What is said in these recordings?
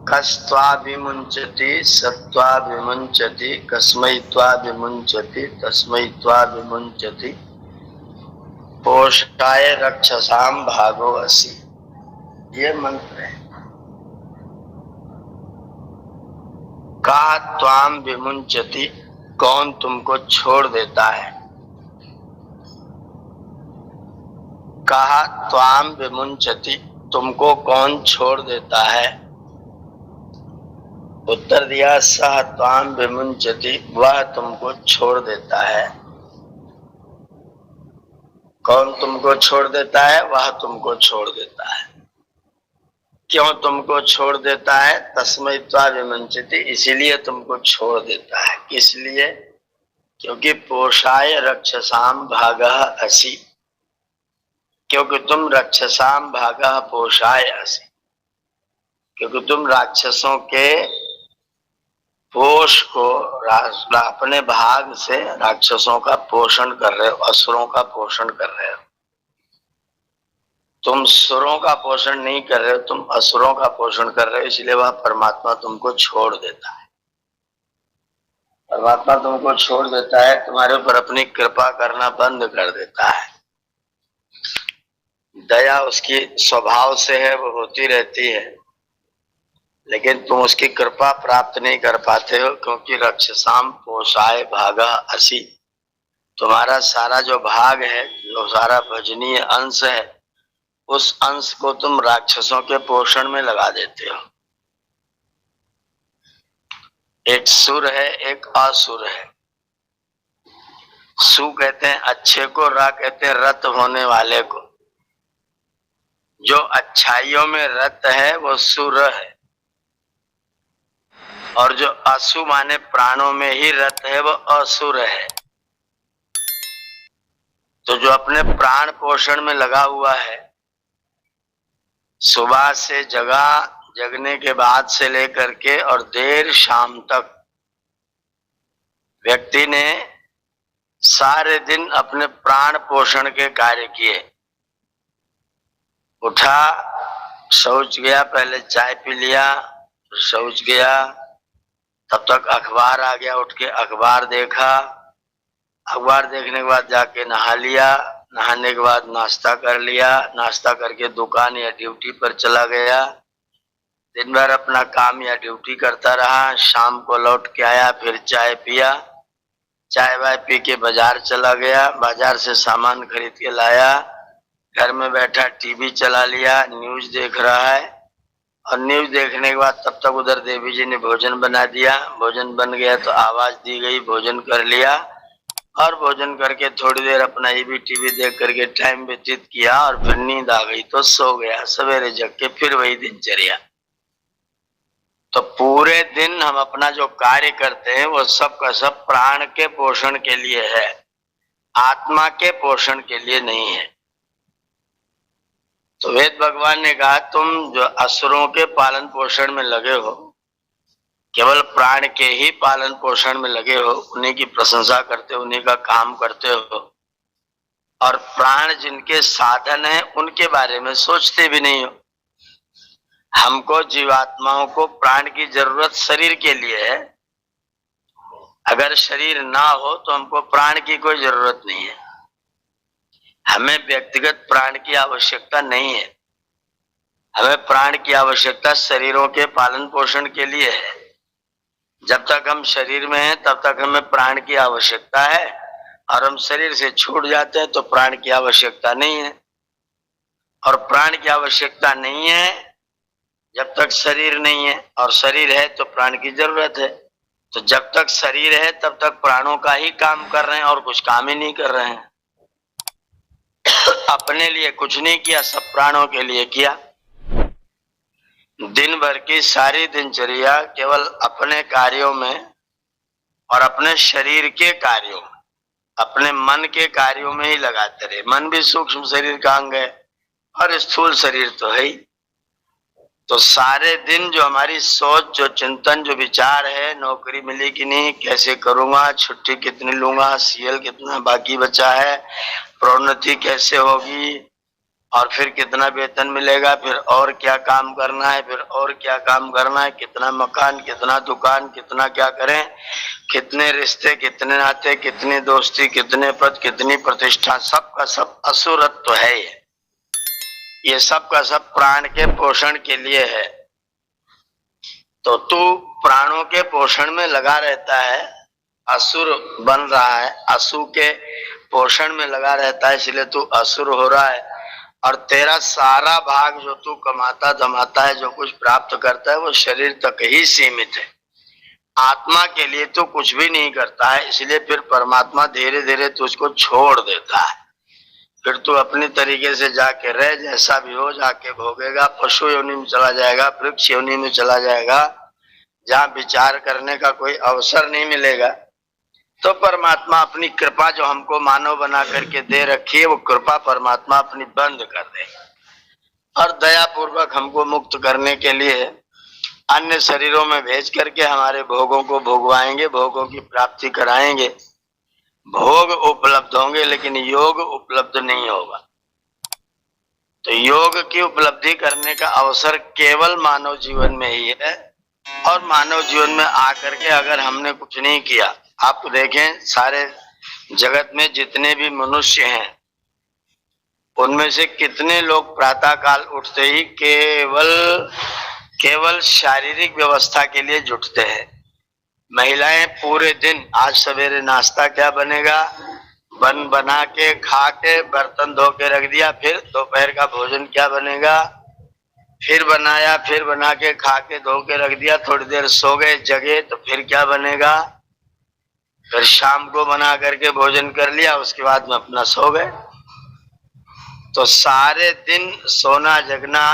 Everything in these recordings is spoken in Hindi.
कस्त्वाभिमुञ्चति सत्त्वाभिमुञ्चति कस्मै त्वाभिमुञ्चति तस्मै त्वाभिमुञ्चति पोषाय रक्षसाम भागो असि। ये मंत्र है। का त्वाम विमुंचति, कौन तुमको छोड़ देता है। कहा त्वाम विमुंचति, तुमको कौन छोड़ देता है। उत्तर दिया सह त्वाम विमुंचति, वह तुमको छोड़ देता है। कौन तुमको छोड़ देता है, वह तुमको छोड़ देता है। क्यों तुमको छोड़ देता है। तस्मै त्वाभिमुञ्चति, इसीलिए तुमको छोड़ देता है। किस लिए। क्योंकि पोषाय रक्षसाम भागः असि, क्योंकि तुम रक्षसाम भागः पोषाय असि, क्योंकि तुम राक्षसों के पोष को अपने भाग से राक्षसों का पोषण कर रहे हो, असुरों का पोषण कर रहे हो। तुम सुरों का पोषण नहीं कर रहे हो, तुम असुरों का पोषण कर रहे हो, इसलिए वह परमात्मा तुमको छोड़ देता है। परमात्मा तुमको छोड़ देता है, तुम्हारे ऊपर अपनी कृपा करना बंद कर देता है। दया उसकी स्वभाव से है, वो होती रहती है, लेकिन तुम उसकी कृपा प्राप्त नहीं कर पाते हो, क्योंकि रक्षसाम पोषाय भागः असि। तुम्हारा सारा जो भाग है, जो सारा भजनीय अंश है, उस अंश को तुम राक्षसों के पोषण में लगा देते हो। एक सुर है, एक असुर है। सु कहते हैं अच्छे को, रा कहते हैं रत होने वाले को। जो अच्छाइयों में रत है वो सुर है, और जो असु माने प्राणों में ही रत है वो असुर है। तो जो अपने प्राण पोषण में लगा हुआ है, सुबह से जगने के बाद से लेकर के और देर शाम तक व्यक्ति ने सारे दिन अपने प्राण पोषण के कार्य किए। उठा, शौच गया, पहले चाय पी लिया, शौच गया, तब तक अखबार आ गया, उठ के अखबार देखा, अखबार देखने के बाद जाके नहा लिया, नहाने के बाद नाश्ता कर लिया, नाश्ता करके दुकान या ड्यूटी पर चला गया, दिन भर अपना काम या ड्यूटी करता रहा, शाम को लौट के आया, फिर चाय पिया, चाय वाय पी के बाजार चला गया, बाजार से सामान खरीद के लाया, घर में बैठा टीवी चला लिया, न्यूज देख रहा है, और न्यूज देखने के बाद तब तक उधर देवी जी ने भोजन बना दिया, भोजन बन गया तो आवाज दी गई, भोजन कर लिया, और भोजन करके थोड़ी देर अपना ये भी टीवी देख करके टाइम व्यतीत किया, और फिर नींद आ गई तो सो गया। सवेरे जग के फिर वही दिनचर्या। तो पूरे दिन हम अपना जो कार्य करते हैं वो सब का सब प्राण के पोषण के लिए है, आत्मा के पोषण के लिए नहीं है। तो वेद भगवान ने कहा तुम जो असुरों के पालन पोषण में लगे हो, केवल प्राण के ही पालन पोषण में लगे हो, उन्हीं की प्रशंसा करते हो, उन्हीं का काम करते हो, और प्राण जिनके साधन है उनके बारे में सोचते भी नहीं हो। हमको जीवात्माओं को प्राण की जरूरत शरीर के लिए है। अगर शरीर ना हो तो हमको प्राण की कोई जरूरत नहीं है। हमें व्यक्तिगत प्राण की आवश्यकता नहीं है। हमें प्राण की आवश्यकता शरीरों के पालन पोषण के लिए है। जब तक हम शरीर में हैं तब तक हमें प्राण की आवश्यकता है, और हम शरीर से छूट जाते हैं तो प्राण की आवश्यकता नहीं है। और प्राण की आवश्यकता नहीं है जब तक शरीर नहीं है, और शरीर है तो प्राण की जरूरत है। तो जब तक शरीर है तब तक प्राणों का ही काम कर रहे हैं, और कुछ काम ही नहीं कर रहे हैं। अपने लिए कुछ नहीं किया, सब प्राणों के लिए किया। दिन भर की सारी दिनचर्या केवल अपने कार्यों में और अपने शरीर के कार्यों में, अपने मन के कार्यों में ही लगाते रहे। मन भी सूक्ष्म शरीर का अंग है और स्थूल शरीर तो है ही। तो सारे दिन जो हमारी सोच, जो चिंतन, जो विचार है, नौकरी मिली कि नहीं, कैसे करूंगा, छुट्टी कितनी लूंगा, सीएल कितना बाकी बचा है, प्रोन्नति कैसे होगी, और फिर कितना वेतन मिलेगा, फिर और क्या काम करना है, फिर और क्या काम करना है, कितना मकान, कितना दुकान, कितना क्या करें, कितने रिश्ते, कितने नाते, कितनी दोस्ती, कितने पद, कितनी प्रतिष्ठा, सब का सब असुरत्व है। ये सब का सब प्राण के पोषण के लिए है। तो तू प्राणों के पोषण में लगा रहता है, असुर बन रहा है, असु के पोषण में लगा रहता है, इसलिए तू असुर हो रहा है। और तेरा सारा भाग जो तू कमाता धमाता है, जो कुछ प्राप्त करता है, वो शरीर तक ही सीमित है। आत्मा के लिए तू कुछ भी नहीं करता है, इसलिए फिर परमात्मा धीरे धीरे तुझको छोड़ देता है। फिर तू अपनी तरीके से जाके रह, जैसा भी हो जाके भोगेगा। पशु योनि में चला जाएगा, वृक्ष योनि में चला जाएगा, जहाँ विचार करने का कोई अवसर नहीं मिलेगा। तो परमात्मा अपनी कृपा जो हमको मानव बना करके दे रखी है, वो कृपा परमात्मा अपनी बंद कर दे और दया पूर्वक हमको मुक्त करने के लिए अन्य शरीरों में भेज करके हमारे भोगों को भोगवाएंगे, भोगों की प्राप्ति कराएंगे। भोग उपलब्ध होंगे लेकिन योग उपलब्ध नहीं होगा। तो योग की उपलब्धि करने का अवसर केवल मानव जीवन में ही है। और मानव जीवन में आकर के अगर हमने कुछ नहीं किया, आप देखें सारे जगत में जितने भी मनुष्य हैं, उनमें से कितने लोग प्रातः काल उठते ही केवल शारीरिक व्यवस्था के लिए जुटते हैं। महिलाएं पूरे दिन, आज सवेरे नाश्ता क्या बनेगा, बना के खा के बर्तन धो के रख दिया, फिर दोपहर का भोजन क्या बनेगा, फिर बनाया, फिर बना के खा के धो के रख दिया, थोड़ी देर सो गए जगे तो फिर क्या बनेगा, फिर शाम को बना करके भोजन कर लिया, उसके बाद में अपना सो गए। तो सारे दिन सोना जगना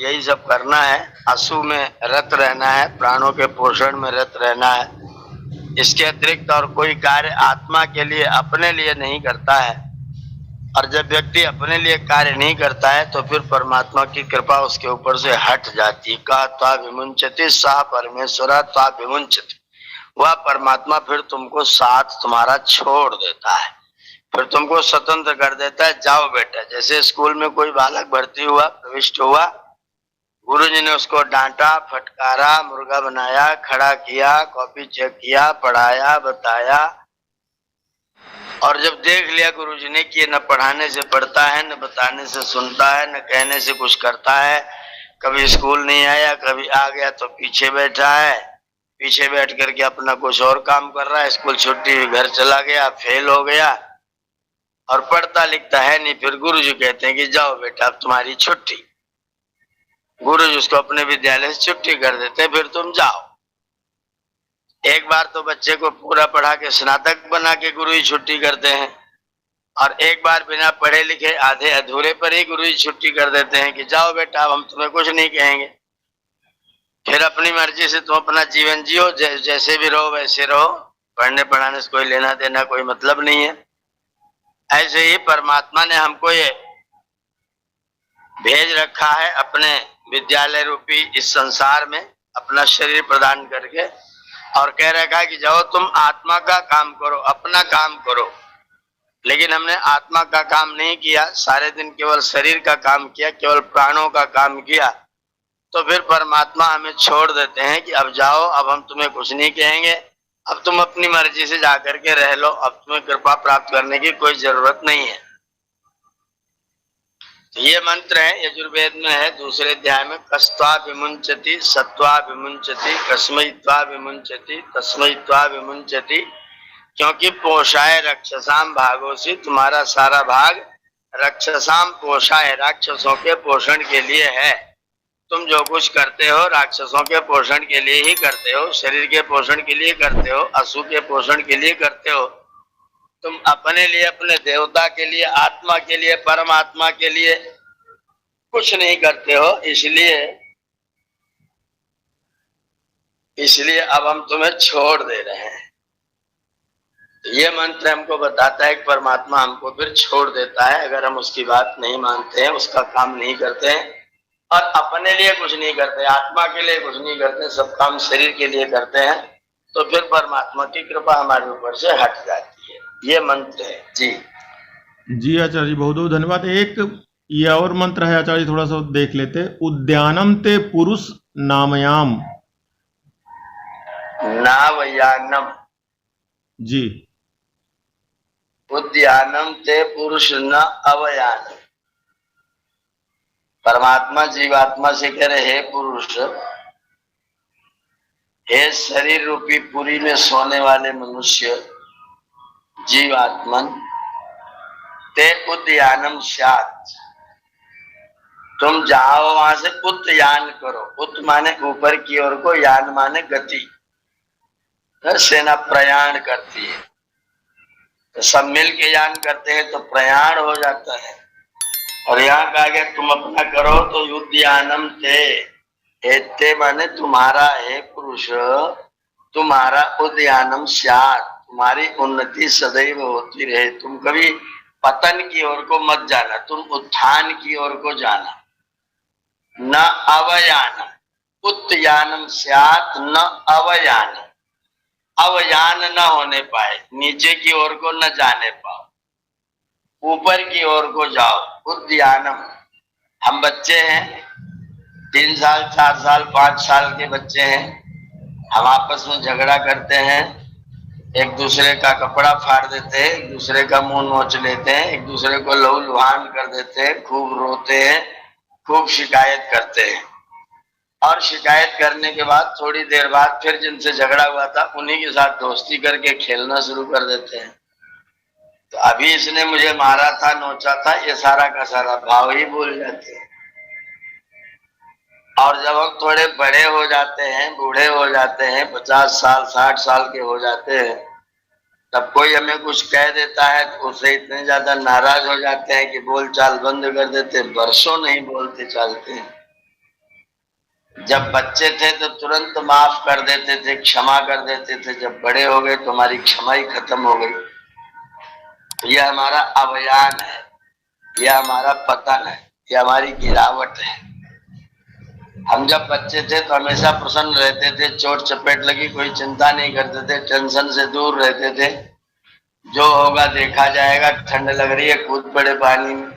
यही सब करना है, असु में रत रहना है, प्राणों के पोषण में रत रहना है। इसके अतिरिक्त और कोई कार्य आत्मा के लिए अपने लिए नहीं करता है। और जब व्यक्ति अपने लिए कार्य नहीं करता है तो फिर परमात्मा की कृपा उसके ऊपर से हट जाती। कहा त्वा विमुंचति सा परमेश्वरा त्वा विमुंचति, वह परमात्मा फिर तुमको साथ तुम्हारा छोड़ देता है, फिर तुमको स्वतंत्र कर देता है। जाओ बेटा, जैसे स्कूल में कोई बालक भर्ती हुआ, प्रविष्ट हुआ, गुरुजी ने उसको डांटा, फटकारा, मुर्गा बनाया, खड़ा किया, कॉपी चेक किया, पढ़ाया, बताया, और जब देख लिया गुरुजी ने कि न पढ़ाने से पढ़ता है, न बताने से सुनता है, न कहने से कुछ करता है, कभी स्कूल नहीं आया, कभी आ गया तो पीछे बैठा है, पीछे बैठ करके अपना कुछ और काम कर रहा है, स्कूल छुट्टी घर चला गया, फेल हो गया और पढ़ता लिखता है नहीं, फिर गुरुजी कहते हैं कि जाओ बेटा अब तुम्हारी छुट्टी। गुरुजी उसको अपने विद्यालय से छुट्टी कर देते हैं, फिर तुम जाओ। एक बार तो बच्चे को पूरा पढ़ा के स्नातक बना के गुरुजी छुट्टी करते हैं, और एक बार बिना पढ़े लिखे आधे अधूरे पर ही गुरुजी छुट्टी कर देते हैं कि जाओ बेटा अब हम तुम्हें कुछ नहीं कहेंगे, फिर अपनी मर्जी से तुम अपना जीवन जियो, जैसे भी रहो वैसे रहो, पढ़ने पढ़ाने से कोई लेना देना कोई मतलब नहीं है। ऐसे ही परमात्मा ने हमको ये भेज रखा है अपने विद्यालय रूपी इस संसार में, अपना शरीर प्रदान करके, और कह रखा है कि जाओ तुम आत्मा का काम करो, अपना काम करो। लेकिन हमने आत्मा का काम नहीं किया, सारे दिन केवल शरीर का काम किया, केवल प्राणों का काम किया, तो फिर परमात्मा हमें छोड़ देते हैं कि अब जाओ, अब हम तुम्हें कुछ नहीं कहेंगे, अब तुम अपनी मर्जी से जाकर के रह लो, अब तुम्हें कृपा प्राप्त करने की कोई जरूरत नहीं है। तो ये मंत्र है, यजुर्वेद में है, दूसरे अध्याय में, कस्त्वा विमुंचति सत्वा विमुंचति कस्मयित्वा विमुंचति तस्मयित्वा विमुंचति, क्योंकि पोषाय रक्षसाम भागोसी, तुम्हारा सारा भाग रक्षसाम पोषाय, राक्षसों के पोषण के लिए है। तुम जो कुछ करते हो राक्षसों के पोषण के लिए ही करते हो, शरीर के पोषण के लिए करते हो, असु के पोषण के लिए करते हो। तुम अपने लिए, अपने देवता के लिए, आत्मा के लिए, परमात्मा के लिए कुछ नहीं करते हो। इसलिए अब हम तुम्हें छोड़ दे रहे हैं। ये मंत्र हमको बताता है कि परमात्मा हमको फिर छोड़ देता है अगर हम उसकी बात नहीं मानते हैं, उसका काम नहीं करते हैं, और अपने लिए कुछ नहीं करते, आत्मा के लिए कुछ नहीं करते, सब काम शरीर के लिए करते हैं, तो फिर परमात्मा की कृपा हमारे ऊपर से हट जाती है। ये मंत्र है जी। जी आचार्य जी, बहुत बहुत धन्यवाद। एक ये और मंत्र है आचार्य जी, थोड़ा सा देख लेते। उद्यानम ते पुरुष नामयाम। नावयानम। जी। उद्यानम ते पुरुष न अवयानम। परमात्मा जीवात्मा से कह रहे हे पुरुष, हे शरीर रूपी पुरी में सोने वाले मनुष्य जीवात्मन, ते उद्यानम स्यात्, तुम जाओ वहां से उद्यान करो। उत माने ऊपर की ओर को, यान माने गति। सेना प्रयाण करती है तो सब मिल के यान करते हैं तो प्रयाण हो जाता है। और यहाँ कहा गया तुम अपना करो तो उद्यानम ते, एते माने तुम्हारा है पुरुष, तुम्हारा उद्यानम स्यात्, तुम्हारी उन्नति सदैव होती रहे। तुम कभी पतन की ओर को मत जाना, तुम उत्थान की ओर को जाना। न अवयान, उत्यानम स्यात् न अवयान, अवयान न होने पाए, नीचे की ओर को न जाने पाओ, ऊपर की ओर को जाओ। उद्यानम, हम बच्चे हैं, 3 साल 4 साल 5 साल के बच्चे हैं, हम आपस में झगड़ा करते हैं, एक दूसरे का कपड़ा फाड़ देते हैं, एक दूसरे का मुंह नोच लेते हैं, एक दूसरे को लहू लुहान कर देते हैं, खूब रोते हैं, खूब शिकायत करते हैं। और शिकायत करने के बाद थोड़ी देर बाद फिर जिनसे झगड़ा हुआ था उन्हीं के साथ दोस्ती करके खेलना शुरू कर देते हैं। तो अभी इसने मुझे मारा था, नोचा था, ये सारा का सारा भाव ही भूल जाते हैं। और जब हम थोड़े बड़े हो जाते हैं, बूढ़े हो जाते हैं, 50 साल 60 साल के हो जाते हैं, तब कोई हमें कुछ कह देता है तो उससे इतने ज्यादा नाराज हो जाते हैं कि बोल चाल बंद कर देते, वर्षों नहीं बोलते चालते हैं। जब बच्चे थे तो तुरंत माफ कर देते थे, क्षमा कर देते थे, जब बड़े हो गए तो हमारी क्षमा ही खत्म हो गई। तो यह हमारा अवयान है, यह हमारा पतन है, यह हमारी गिरावट है। हम जब बच्चे थे तो हमेशा प्रसन्न रहते थे, चोट चपेट लगी कोई चिंता नहीं करते थे, टेंशन से दूर रहते थे, जो होगा देखा जाएगा, ठंड लग रही है कूद पड़े पानी में।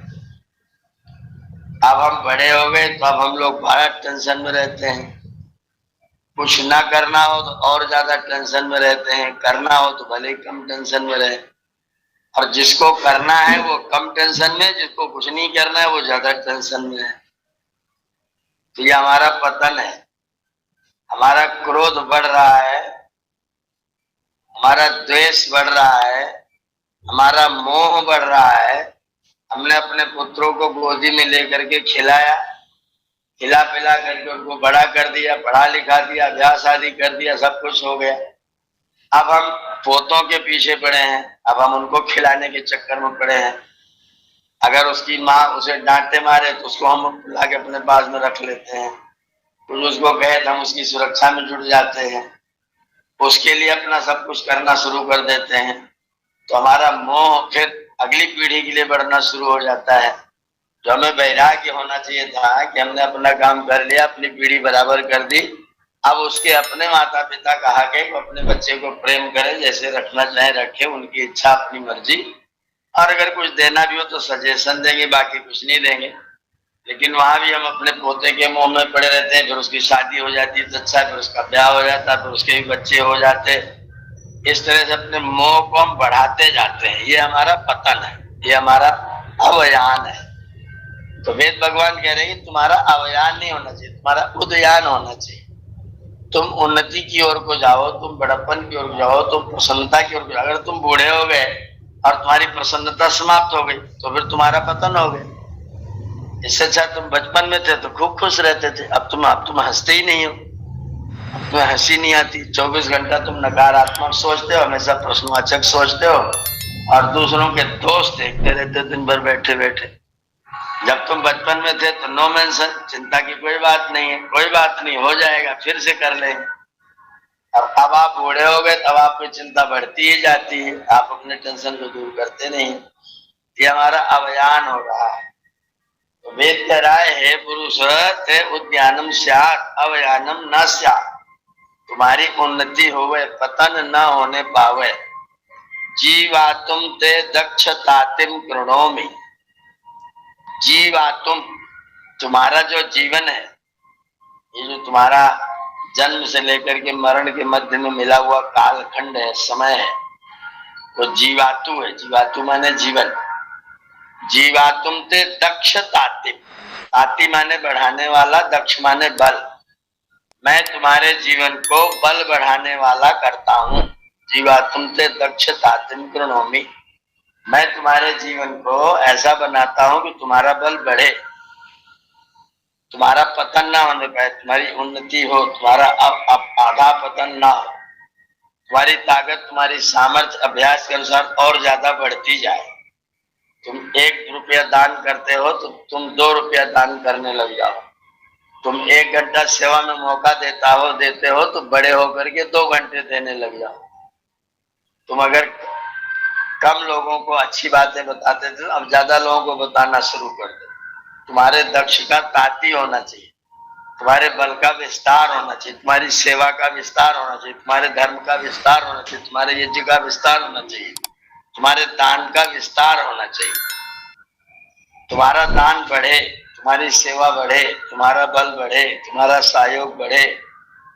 अब हम बड़े हो गए तो अब हम लोग बड़ा टेंशन में रहते हैं, कुछ ना करना हो तो और ज्यादा टेंशन में रहते हैं, करना हो तो भले ही कम टेंशन में रहे। और जिसको करना है वो कम टेंशन में, जिसको कुछ नहीं करना है वो ज्यादा टेंशन में है। तो ये हमारा पतन है, हमारा क्रोध बढ़ रहा है, हमारा द्वेष बढ़ रहा है, हमारा मोह बढ़ रहा है। हमने अपने पुत्रों को गोदी में लेकर के खिलाया, खिला पिला करके उनको बड़ा कर दिया, पढ़ा लिखा दिया, ब्याह शादी कर दिया, सब कुछ हो गया। अब हम पोतों के पीछे पड़े हैं, अब हम उनको खिलाने के चक्कर में पड़े हैं। अगर उसकी माँ उसे डांटे मारे तो उसको हम ला के अपने पास में रख लेते हैं, कुछ उसको कहे तो हम उसकी सुरक्षा में जुट जाते हैं, उसके लिए अपना सब कुछ करना शुरू कर देते हैं। तो हमारा मोह फिर अगली पीढ़ी के लिए बढ़ना शुरू हो जाता है। जो हमें वैराग्य होना चाहिए था कि हमने अपना काम कर लिया, अपनी पीढ़ी बराबर कर दी, अब उसके अपने माता पिता कहा के वो अपने बच्चे को प्रेम करे, जैसे रखना चाहे रखे, उनकी इच्छा अपनी मर्जी। और अगर कुछ देना भी हो तो सजेशन देंगे, बाकी कुछ नहीं देंगे। लेकिन वहां भी हम अपने पोते के मुंह में पड़े रहते हैं, फिर उसकी शादी हो जाती है तो अच्छा, फिर उसका ब्याह हो जाता है, फिर उसके भी बच्चे हो जाते। इस तरह से अपने मोह को हम बढ़ाते जाते हैं। ये हमारा पतन है, ये हमारा अवयान है। तो वेद भगवान कह रहे हैं कि तुम्हारा अवयान नहीं होना चाहिए, तुम्हारा उदयान होना चाहिए। तुम उन्नति की ओर को जाओ, तुम बड़प्पन की ओर जाओ, तुम प्रसन्नता की ओर को जाओ। अगर तुम बूढ़े हो गए और तुम्हारी प्रसन्नता समाप्त हो गई तो फिर तुम्हारा पतन हो गया। इससे अच्छा तुम बचपन में थे तो खूब खुश रहते थे, अब तुम हंसते ही नहीं हो, अब तुम्हें हंसी नहीं आती, 24 घंटा तुम नकारात्मक सोचते हो, हमेशा प्रश्नवाचक सोचते हो और दूसरों के दोष देखते रहते दिन भर बैठे बैठे। जब तुम बचपन में थे तो नो मेंशन, चिंता की कोई बात नहीं है, कोई बात नहीं, हो जाएगा, फिर से कर लेंगे। अब आप बूढ़े हो गए तब आपकी चिंता बढ़ती ही जाती है, आप अपने टेंशन को दूर करते नहीं। ये हमारा अवयान हो रहा है। तो वेद कह रहा है हे पुरुष ते उद्यानम स्यात् अवयानम न स्यात्, तुम्हारी उन्नति होवे पतन न होने पावे। जीवातुम ते दक्षतातिम कृणोमि, जीवातुम, तुम्हारा जो जीवन है, ये जो तुम्हारा जन्म से लेकर के मरण के मध्य में मिला हुआ कालखंड है, समय है, वो जीवातु है। जीवातु माने जीवन। जीवातुम ते दक्ष ताति, ताति माने बढ़ाने वाला, दक्ष माने बल। मैं तुम्हारे जीवन को बल बढ़ाने वाला करता हूँ। जीवातुम ते दक्ष तातिम कृणोमि, मैं तुम्हारे जीवन को ऐसा बनाता हूं कि तुम्हारा बल बढ़े, तुम्हारा पतन ना होने पाए, तुम्हारी उन्नति हो, तुम्हारा अब आधा पतन ना हो, तुम्हारी ताकत, तुम्हारी सामर्थ्य अभ्यास के अनुसार और ज्यादा बढ़ती जाए। तुम 1 रुपया दान करते हो तो तुम 2 रुपया दान करने लग जाओ। तुम 1 घंटा सेवा में मौका देते हो तो बड़े होकर के 2 घंटे देने लग जाओ। तुम अगर कम लोगों को अच्छी बातें बताते थे, अब ज्यादा लोगों को बताना शुरू कर दो। तुम्हारे दक्ष का ताती होना चाहिए, तुम्हारे बल का विस्तार होना चाहिए, तुम्हारी सेवा का विस्तार होना चाहिए, तुम्हारे धर्म का विस्तार होना चाहिए, तुम्हारे यज्ञ का विस्तार होना चाहिए, तुम्हारे दान का विस्तार होना चाहिए। तुम्हारा दान बढ़े, तुम्हारी सेवा बढ़े, तुम्हारा बल बढ़े, तुम्हारा सहयोग बढ़े,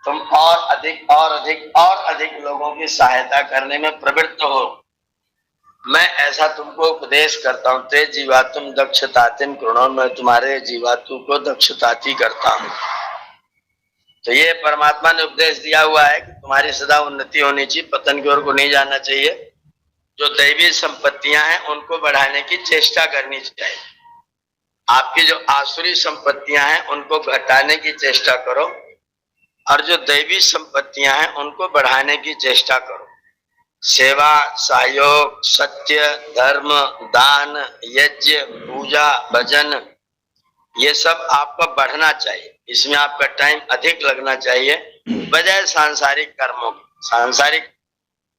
तुम और अधिक और अधिक और अधिक लोगों की सहायता करने में प्रवृत्त हो। मैं ऐसा तुमको उपदेश करता हूँ। ते जीवातुम दक्षतातिम कृणो, मैं तुम्हारे जीवातु को दक्षताति करता हूँ। तो ये परमात्मा ने उपदेश दिया हुआ है कि तुम्हारी सदा उन्नति होनी चाहिए, पतन की ओर को नहीं जाना चाहिए। जो दैवी संपत्तियां हैं उनको बढ़ाने की चेष्टा करनी चाहिए। आपकी जो आसुरी संपत्तियां हैं उनको घटाने की चेष्टा करो, और जो दैवी संपत्तियां हैं उनको बढ़ाने की चेष्टा करो। सेवा, सहयोग, सत्य, धर्म, दान, यज्ञ, पूजा, भजन, ये सब आपका बढ़ना चाहिए। इसमें आपका टाइम अधिक लगना चाहिए बजाय सांसारिक कर्मों की। सांसारिक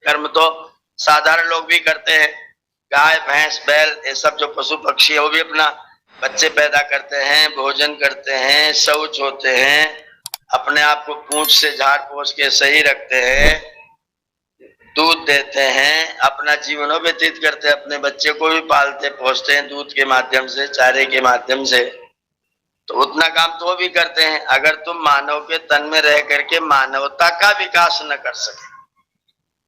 कर्म तो साधारण लोग भी करते हैं। गाय, भैंस, बैल, ये सब जो पशु पक्षी है वो भी अपना बच्चे पैदा करते हैं, भोजन करते हैं, शौच होते हैं, अपने आप को पूंछ से झाड़ पोंछ के सही रखते हैं, दूध देते हैं, अपना जीवन व्यतीत करते हैं, अपने बच्चे को भी पालते पोसते हैं दूध के माध्यम से, चारे के माध्यम से। तो उतना काम तो वो भी करते हैं। अगर तुम मानव के तन में रह करके मानवता का विकास न कर सके,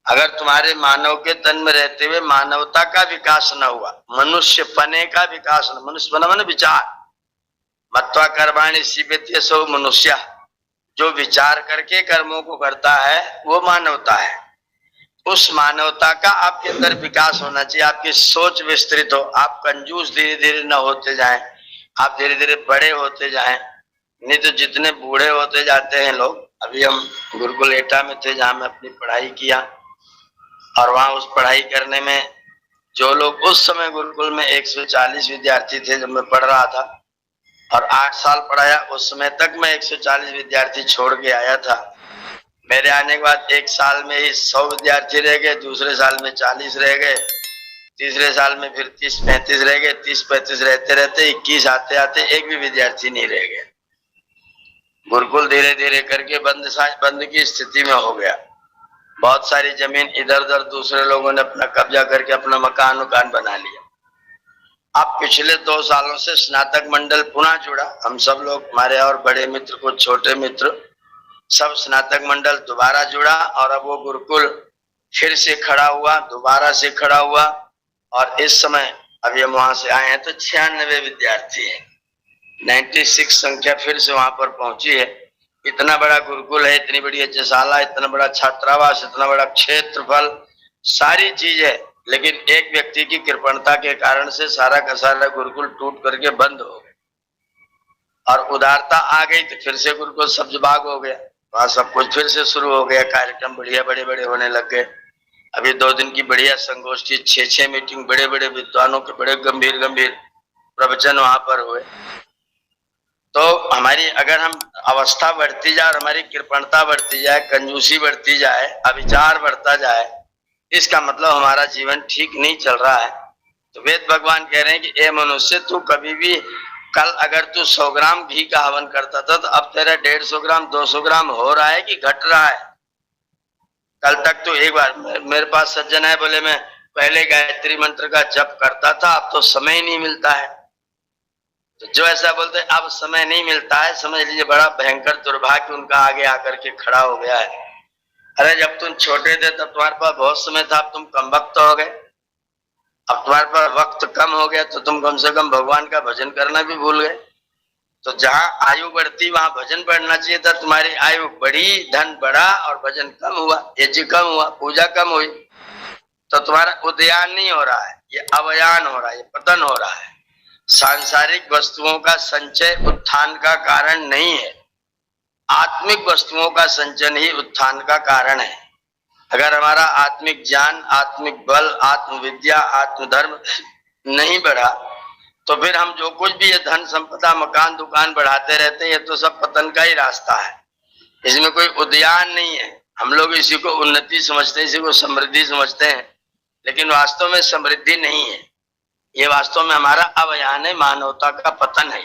अगर तुम्हारे मानव के तन में रहते हुए मानवता का विकास न हुआ, मनुष्य पने का विकास न, मनुष्य पना मन विचार, मत्वा कर्माणि सीवेत्य सो मनुष्य, जो विचार करके कर्मों को करता है वो मानवता है। उस मानवता का आपके अंदर विकास होना चाहिए, आपकी सोच विस्तृत हो, आप कंजूस धीरे धीरे न होते जाएं, आप धीरे धीरे बड़े होते जाएं। नहीं तो जितने बूढ़े होते जाते हैं लोग, अभी हम गुरुकुल एटा में थे जहां मैं अपनी पढ़ाई किया, और वहां उस पढ़ाई करने में जो लोग उस समय गुरुकुल में 140 विद्यार्थी थे जब मैं पढ़ रहा था, और 8 साल पढ़ाया, उस समय तक मैं 140 विद्यार्थी छोड़ के आया था। मेरे आने के बाद 1 साल में ही 100 विद्यार्थी रह गए, दूसरे साल में 40 रह गए, तीसरे साल में फिर 30-35 रह गए, 30-35 रहते रहते 21 आते आते एक भी विद्यार्थी नहीं रह गए। गुरुकुल धीरे धीरे करके बंद की स्थिति में हो गया। बहुत सारी जमीन इधर उधर दूसरे लोगों ने अपना कब्जा करके अपना मकान बना लिया। अब पिछले 2 सालों से स्नातक मंडल पुनः जुड़ा। हम सब लोग, हमारे और बड़े मित्र, कुछ छोटे मित्र, सब स्नातक मंडल दोबारा जुड़ा, और अब वो गुरुकुल फिर से खड़ा हुआ, दोबारा से खड़ा हुआ, और इस समय अभी हम वहां से आए हैं तो 96 विद्यार्थी है, 96 संख्या फिर से वहां पर पहुंची है। इतना बड़ा गुरुकुल है, इतनी बड़ी यज्ञशाला, इतना बड़ा छात्रावास, इतना बड़ा क्षेत्रफल, सारी चीज है, लेकिन एक व्यक्ति की कृपणता के कारण से सारा का सारा गुरुकुल टूट करके बंद हो गया। और उदारता आ गई तो फिर से गुरुकुल सब्जबाग हो गया, वहां सब कुछ फिर से शुरू हो गया, कार्यक्रम बढ़िया बड़े बड़े होने लग गए। अभी 2 दिन की बढ़िया संगोष्ठी, 6 मीटिंग, बड़े बड़े विद्वानों के बड़े गंभीर गंभीर प्रवचन वहां पर हुए। तो हमारी अगर हम अवस्था बढ़ती जाए और हमारी कृपणता बढ़ती जाए, कंजूसी बढ़ती जाए, अविचार बढ़ता जाए, इसका मतलब हमारा जीवन ठीक नहीं चल रहा है। तो वेद भगवान कह रहे हैं कि ए मनुष्य, तू कभी भी, कल अगर तू 100 ग्राम घी का हवन करता था तो अब तेरा 150 ग्राम 200 ग्राम हो रहा है कि घट रहा है। कल तक तो एक बार, मेरे पास सज्जन है, बोले मैं पहले गायत्री मंत्र का जप करता था, अब तो समय ही नहीं मिलता है। तो जो ऐसा बोलते हैं अब समय नहीं मिलता है, समझ लीजिए बड़ा भयंकर दुर्भाग्य उनका आगे आकर के खड़ा हो गया है। अरे जब तुम छोटे थे तब तुम्हारे पास बहुत समय था, अब तुम कम वक्त हो गए। अब तुम्हारे पास वक्त कम हो गया तो तुम कम से कम भगवान का भजन करना भी भूल गए। तो जहां आयु बढ़ती वहां भजन बढ़ना चाहिए था। तुम्हारी आयु बढ़ी, धन बढ़ा और भजन कम हुआ, यज्ञ कम हुआ, पूजा कम हुई। तो तुम्हारा उदयान नहीं हो रहा है, ये अवयान हो रहा है, ये पतन हो रहा है। सांसारिक वस्तुओं का संचय उत्थान का कारण नहीं है, आत्मिक वस्तुओं का संचयन ही उत्थान का कारण है। अगर हमारा आत्मिक ज्ञान, आत्मिक बल, आत्मविद्या, आत्मधर्म नहीं बढ़ा तो फिर हम जो कुछ भी ये धन संपदा मकान दुकान बढ़ाते रहते हैं, ये तो सब पतन का ही रास्ता है। इसमें कोई उद्यान नहीं है। हम लोग इसी को उन्नति समझते हैं, इसी को समृद्धि समझते हैं, लेकिन वास्तव में समृद्धि नहीं है, ये वास्तव में हमारा अवयान है, मानवता का पतन है।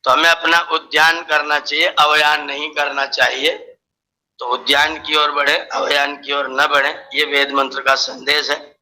तो हमें अपना उद्यान करना चाहिए, अवयान नहीं करना चाहिए। तो उद्यान की ओर बढ़े, अवयान की ओर न बढ़े, ये वेद मंत्र का संदेश है।